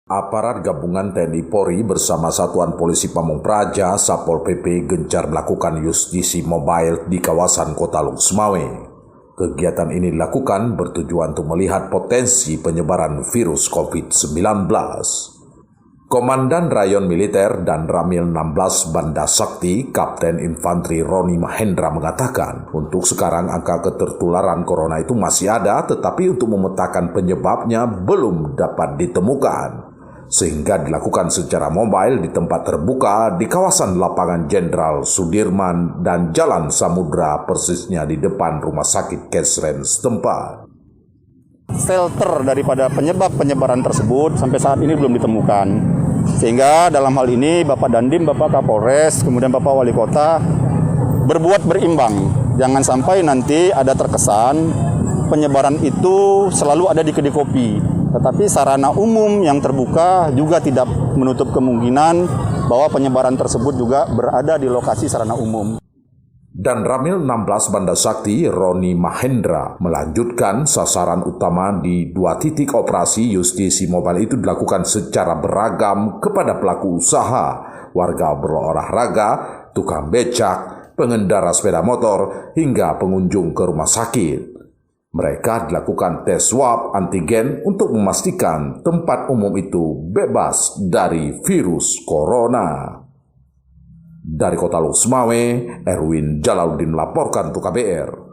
Aparat gabungan TNI Polri bersama Satuan Polisi Pamung Praja, Satpol PP gencar melakukan justisi mobile di kawasan Kota Luk Semawe. Kegiatan ini dilakukan bertujuan untuk melihat potensi penyebaran virus COVID-19. Komandan Rayon Militer dan Ramil 16 Banda Sakti, Kapten Infanteri Roni Mahendra mengatakan, untuk sekarang angka ketertularan corona itu masih ada, tetapi untuk memetakan penyebabnya belum dapat ditemukan. Sehingga dilakukan secara mobile di tempat terbuka di kawasan Lapangan Jenderal Sudirman dan Jalan Samudra, persisnya di depan Rumah Sakit Kesren setempat. Filter daripada penyebab penyebaran tersebut sampai saat ini belum ditemukan. Sehingga dalam hal ini Bapak Dandim, Bapak Kapolres, kemudian Bapak Wali Kota berbuat berimbang. Jangan sampai nanti ada terkesan penyebaran itu selalu ada di kedai kopi. Tetapi sarana umum yang terbuka juga tidak menutup kemungkinan bahwa penyebaran tersebut juga berada di lokasi sarana umum. Dan Ramil 16 Banda Sakti, Roni Mahendra, melanjutkan sasaran utama di 2 titik operasi justisi mobile itu dilakukan secara beragam kepada pelaku usaha, warga berolahraga, tukang becak, pengendara sepeda motor, hingga pengunjung ke rumah sakit. Mereka dilakukan tes swab antigen untuk memastikan tempat umum itu bebas dari virus corona. Dari Kota Luk Semawe, Erwin Jalaluddin melaporkan untuk KBR.